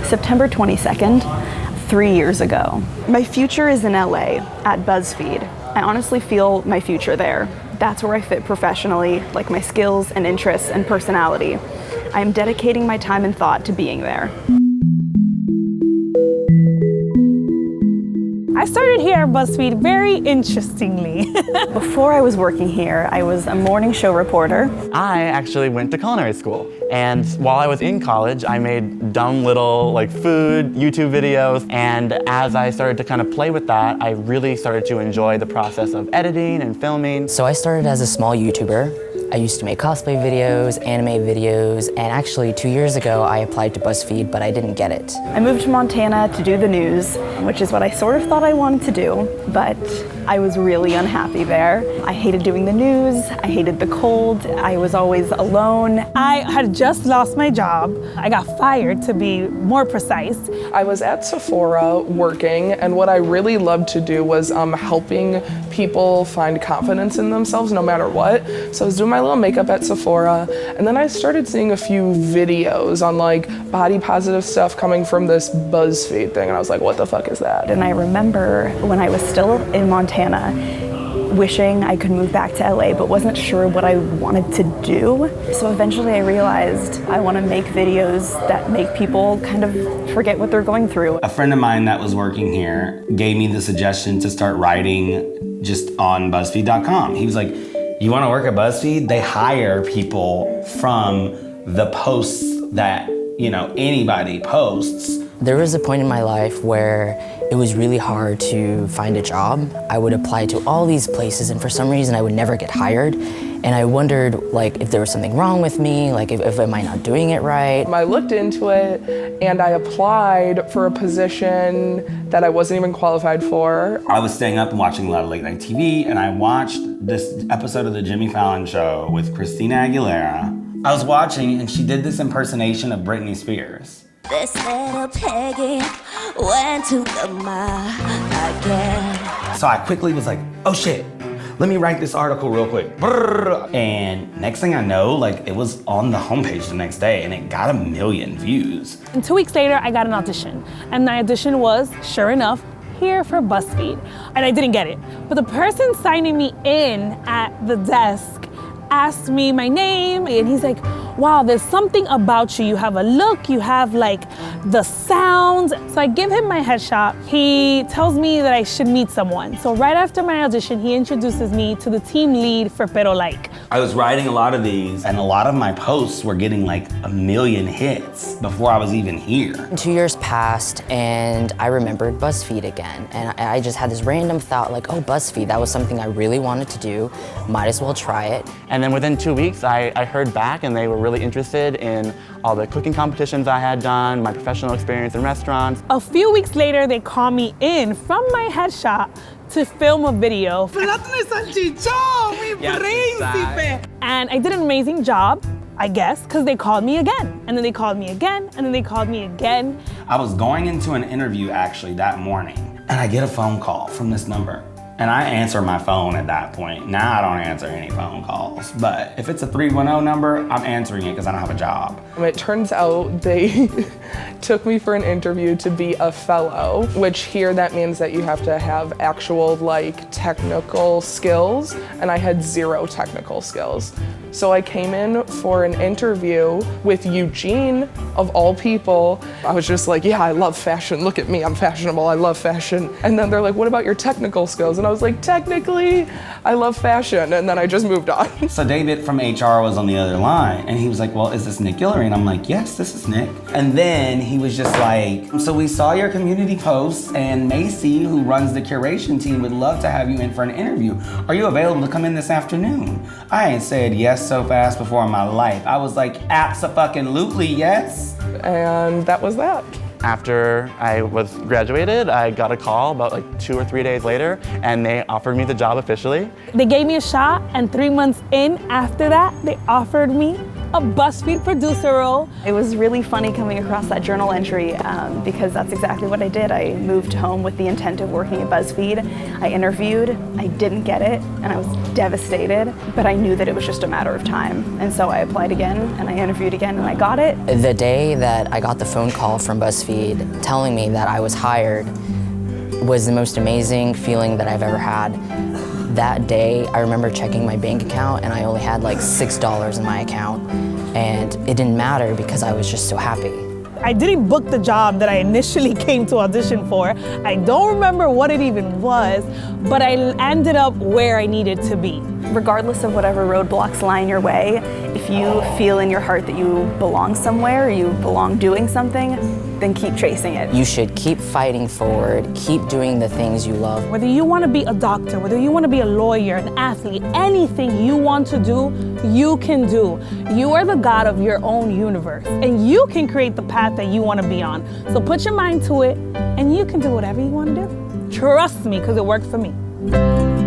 September 22nd, 3 years ago. My future is in LA at BuzzFeed. I honestly feel my future there. That's where I fit professionally, like my skills and interests and personality. I am dedicating my time and thought to being there. I started here at BuzzFeed very interestingly. Before I was working here, I was a morning show reporter. I actually went to culinary school. And while I was in college, I made dumb little food YouTube videos. And as I started to kind of play with that, I really started to enjoy the process of editing and filming. So I started as a small YouTuber. I used to make cosplay videos, anime videos, and actually 2 years ago I applied to BuzzFeed, but I didn't get it. I moved to Montana to do the news, which is what I sort of thought I wanted to do, but I was really unhappy there. I hated doing the news, I hated the cold, I was always alone. I had just lost my job. I got fired, to be more precise. I was at Sephora working, and what I really loved to do was helping people find confidence in themselves no matter what. So I was doing my little makeup at Sephora, and then I started seeing a few videos on body positive stuff coming from this BuzzFeed thing, and I was like, what the fuck is that? And I remember when I was still in Montana, wishing I could move back to LA, but wasn't sure what I wanted to do. So eventually I realized I want to make videos that make people kind of forget what they're going through. A friend of mine that was working here gave me the suggestion to start writing just on BuzzFeed.com. He was like, you want to work at BuzzFeed? They hire people from the posts that, anybody posts. There was a point in my life where it was really hard to find a job. I would apply to all these places, and for some reason I would never get hired. And I wondered if there was something wrong with me, if am I not doing it right? I looked into it and I applied for a position that I wasn't even qualified for. I was staying up and watching a lot of late night TV, and I watched this episode of the Jimmy Fallon Show with Christina Aguilera. I was watching, and she did this impersonation of Britney Spears. This little piggy went to the mall again. So I quickly was like, oh shit, let me write this article real quick. And next thing I know, it was on the homepage the next day, and it got 1 million views. And 2 weeks later, I got an audition. And the audition was, sure enough, here for BuzzFeed. And I didn't get it. But the person signing me in at the desk asked me my name, and he's like, wow, there's something about you. You have a look, you have the sound. So I give him my headshot. He tells me that I should meet someone. So right after my audition, he introduces me to the team lead for Pero Like. I was writing a lot of these, and a lot of my posts were getting 1 million hits before I was even here. 2 years passed, and I remembered BuzzFeed again. And I just had this random thought oh, BuzzFeed, that was something I really wanted to do. Might as well try it. And then within 2 weeks, I heard back, and they were really interested in all the cooking competitions I had done, my professional experience in restaurants. A few weeks later, they call me in from my headshot to film a video. And I did an amazing job, I guess, because they called me again. And then they called me again, and then they called me again. I was going into an interview actually that morning, and I get a phone call from this number. And I answer my phone at that point. Now I don't answer any phone calls, but if it's a 310 number, I'm answering it because I don't have a job. It turns out they took me for an interview to be a fellow, which here that means that you have to have actual technical skills, and I had 0 technical skills. So I came in for an interview with Eugene, of all people. I was just like, yeah, I love fashion. Look at me, I'm fashionable, I love fashion. And then they're like, what about your technical skills? And I was like, technically, I love fashion. And then I just moved on. So David from HR was on the other line, and he was like, well, is this Nick Guillory? And I'm like, yes, this is Nick. And then he was just like, so we saw your community posts, and Macy, who runs the curation team, would love to have you in for an interview. Are you available to come in this afternoon? I ain't said yes so fast before in my life. I was like, abso-fucking-lutely yes. And that was that. After I was graduated, I got a call about 2 or 3 days later, and they offered me the job officially. They gave me a shot, and 3 months in after that, they offered me a BuzzFeed producer role. It was really funny coming across that journal entry because that's exactly what I did. I moved home with the intent of working at BuzzFeed. I interviewed, I didn't get it, and I was devastated, but I knew that it was just a matter of time. And so I applied again, and I interviewed again, and I got it. The day that I got the phone call from BuzzFeed telling me that I was hired was the most amazing feeling that I've ever had. That day, I remember checking my bank account and I only had like $6 in my account, and it didn't matter because I was just so happy. I didn't book the job that I initially came to audition for. I don't remember what it even was, but I ended up where I needed to be. Regardless of whatever roadblocks lie in your way, if you feel in your heart that you belong somewhere, or you belong doing something, then keep chasing it. You should keep fighting forward, keep doing the things you love. Whether you want to be a doctor, whether you want to be a lawyer, an athlete, anything you want to do, you can do. You are the god of your own universe, and you can create the path that you want to be on. So put your mind to it, and you can do whatever you want to do. Trust me, because it worked for me.